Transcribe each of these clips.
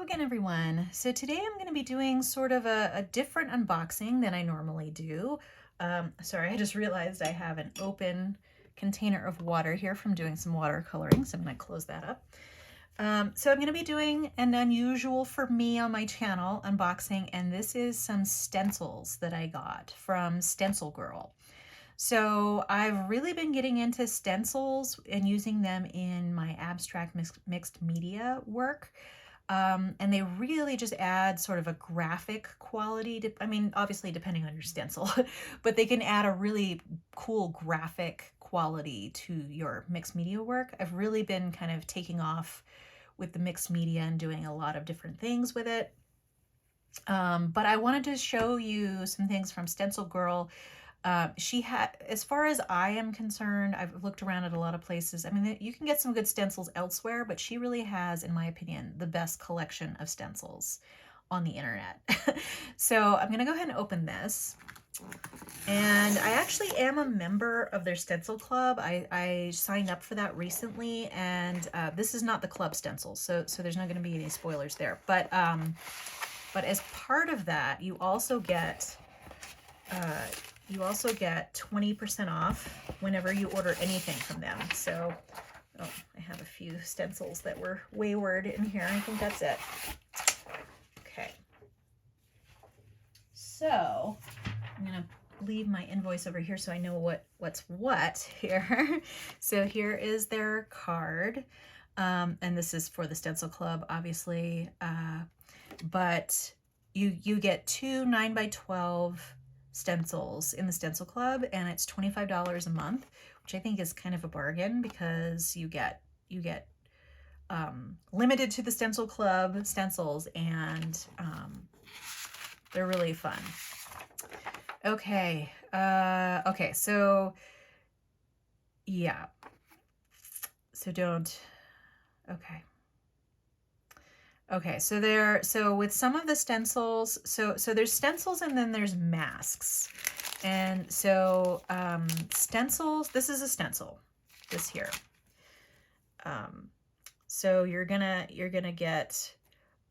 Hello again, everyone. So today I'm going to be doing sort of a different unboxing than I normally do. Sorry, I just realized I have an open container of water here from doing some watercoloring, so I'm going to close that up. So I'm going to be doing an unusual for me on my channel unboxing, and this is some stencils that I got from StencilGirl. So I've really been getting into stencils and using them in my abstract mixed media work. And they really just add sort of a graphic quality to, I mean, obviously depending on your stencil, but they can add a really cool graphic quality to your mixed media work. I've really been kind of taking off with the mixed media and doing a lot of different things with it. But I wanted to show you some things from StencilGirl. She had, as far as I am concerned, I've looked around at a lot of places. I mean, you can get some good stencils elsewhere, but she really has, in my opinion, the best collection of stencils on the internet. So I'm gonna go ahead and open this. And I actually am a member of their stencil club. I signed up for that recently, and this is not the club stencil, so there's not gonna be any spoilers there. But as part of that, you also get 20% off whenever you order anything from them. So, oh, I have a few stencils that were wayward in here. I think that's it. Okay. So, I'm going to leave my invoice over here so I know what's what here. So here is their card. And this is for the Stencil Club, obviously. But you get two 9x12 stencils in the Stencil Club, and it's $25 a month, which I think is kind of a bargain because you get limited to the Stencil Club stencils, and they're really fun. Okay, okay, so yeah, so don't, okay. Okay, so with some of the stencils, so there's stencils and then there's masks. And so stencils, this is a stencil, this here. So you're gonna get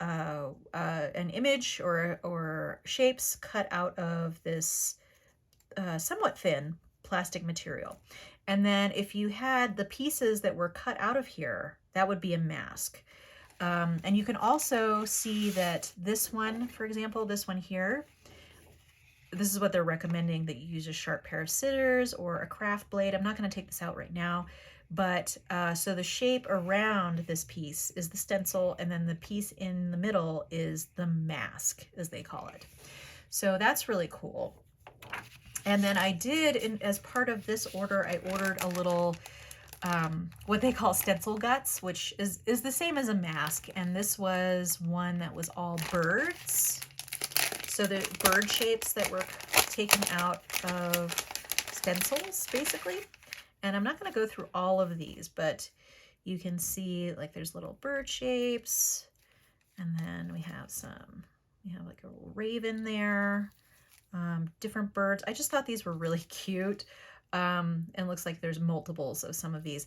an image or shapes cut out of this somewhat thin plastic material. And then if you had the pieces that were cut out of here, that would be a mask. And you can also see that this one, for example, this one here, this is what they're recommending, that you use a sharp pair of scissors or a craft blade. I'm not going to take this out right now, but so the shape around this piece is the stencil, and then the piece in the middle is the mask, as they call it. So that's really cool. And then I did, as part of this order, I ordered a little what they call stencil guts, which is the same as a mask, and this was one that was all birds. So the bird shapes that were taken out of stencils, basically. And I'm not going to go through all of these, but you can see like there's little bird shapes, and then we have like a little raven there, different birds. I just thought these were really cute. And looks like there's multiples of some of these,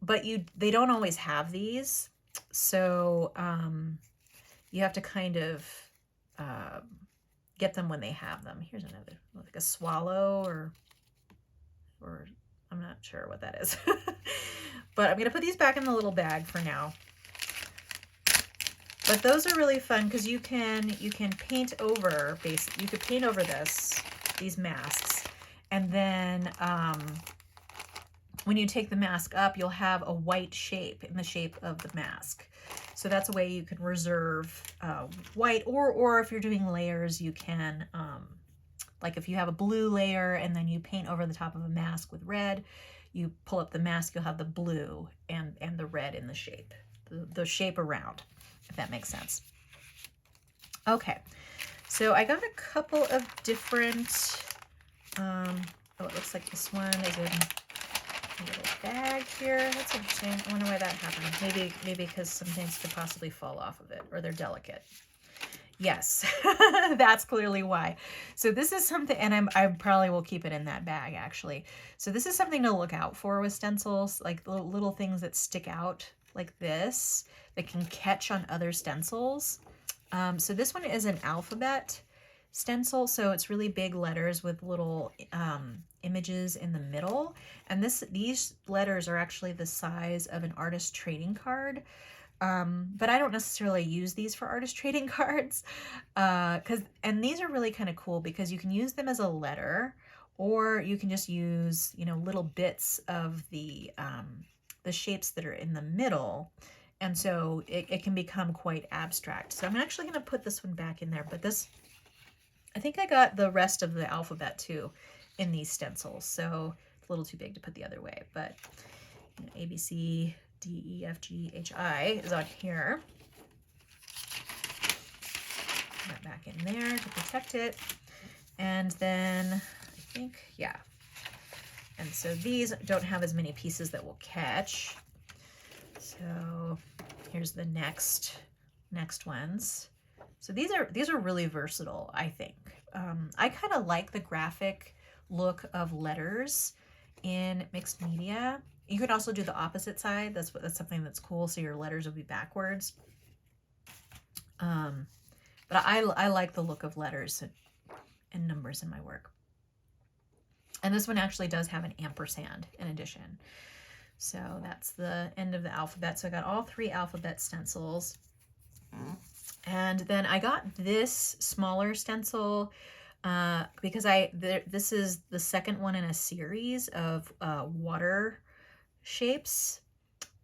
but they don't always have these, so you have to kind of get them when they have them. Here's another, like a swallow, or I'm not sure what that is. But I'm gonna put these back in the little bag for now. But those are really fun because you can paint over, you could paint over these masks. And then when you take the mask up, you'll have a white shape in the shape of the mask. So that's a way you can reserve white, or if you're doing layers, you can, like if you have a blue layer and then you paint over the top of a mask with red, you pull up the mask, you'll have the blue and the red in the shape, the shape around, if that makes sense. Okay, so I got a couple of different, oh, it looks like this one is in a little bag here. That's interesting. I wonder why that happened. Maybe because some things could possibly fall off of it, or they're delicate. Yes, that's clearly why. So this is something, and I probably will keep it in that bag actually. So this is something to look out for with stencils, like little things that stick out like this that can catch on other stencils. So this one is an alphabet stencil, so it's really big letters with little images in the middle. And these letters are actually the size of an artist trading card. But I don't necessarily use these for artist trading cards, and these are really kind of cool because you can use them as a letter, or you can just use, you know, little bits of the shapes that are in the middle. And so it can become quite abstract. So I'm actually going to put this one back in there, but I think I got the rest of the alphabet too in these stencils. So it's a little too big to put the other way, but you know, A, B, C, D, E, F, G, H, I is on here. Put that back in there to protect it. And then I think, yeah. And so these don't have as many pieces that will catch. So here's the next ones. So these are really versatile, I think. I kind of like the graphic look of letters in mixed media. You can also do the opposite side. That's something that's cool. So your letters will be backwards. But I like the look of letters and numbers in my work. And this one actually does have an ampersand in addition. So that's the end of the alphabet. So I got all 3 alphabet stencils. And then I got this smaller stencil because this is the second one in a series of water shapes.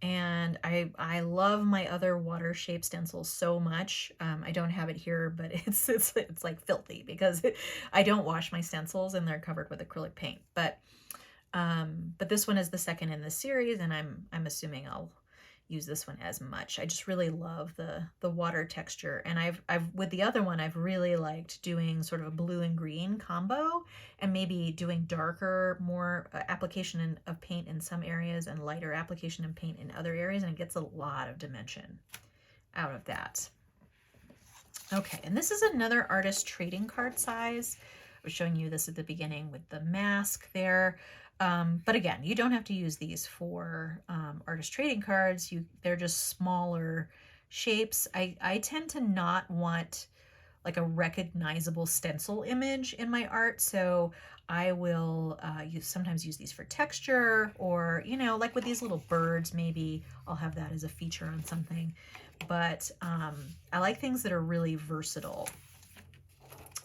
And I love my other water shape stencils so much. I don't have it here, but it's like filthy because I don't wash my stencils and they're covered with acrylic paint. But this one is the second in the series, and I'm assuming I'll use this one as much. I just really love the water texture, and I've with the other one I've really liked doing sort of a blue and green combo, and maybe doing darker, more application of paint in some areas and lighter application of paint in other areas, and it gets a lot of dimension out of that. Okay, and this is another artist trading card size. I was showing you this at the beginning with the mask there. But again, you don't have to use these for artist trading cards. They're just smaller shapes. I tend to not want like a recognizable stencil image in my art, so I will sometimes use these for texture, or, you know, like with these little birds, maybe I'll have that as a feature on something. But I like things that are really versatile.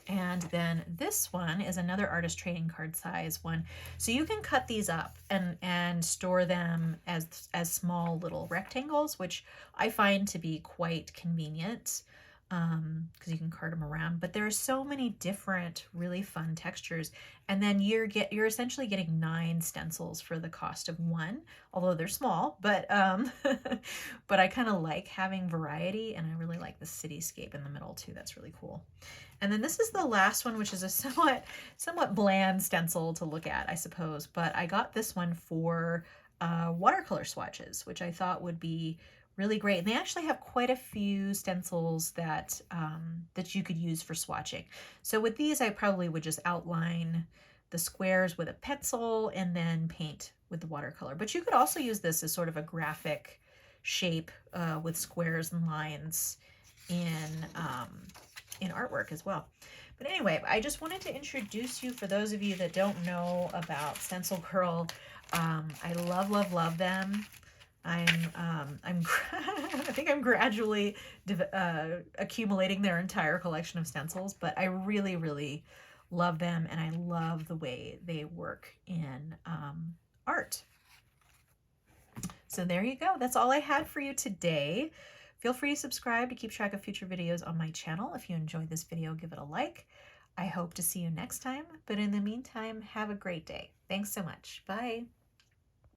And then this one is another artist trading card size one. So you can cut these up and store them as small little rectangles, which I find to be quite convenient because you can cart them around. But there are so many different really fun textures. And then you're essentially getting 9 stencils for the cost of 1, although they're small, but but I kind of like having variety, and I really like the cityscape in the middle too. That's really cool. And then this is the last one, which is a somewhat bland stencil to look at, I suppose. But I got this one for watercolor swatches, which I thought would be really great. And they actually have quite a few stencils that you could use for swatching. So with these, I probably would just outline the squares with a pencil and then paint with the watercolor. But you could also use this as sort of a graphic shape with squares and lines in artwork as well. But anyway, I just wanted to introduce you, for those of you that don't know about StencilGirl. I love them. I think I'm gradually accumulating their entire collection of stencils, but I really love them, and I love the way they work in art. So there you go. That's all I had for you today. Feel free to subscribe to keep track of future videos on my channel. If you enjoyed this video, give it a like. I hope to see you next time, but in the meantime, have a great day. Thanks so much. Bye.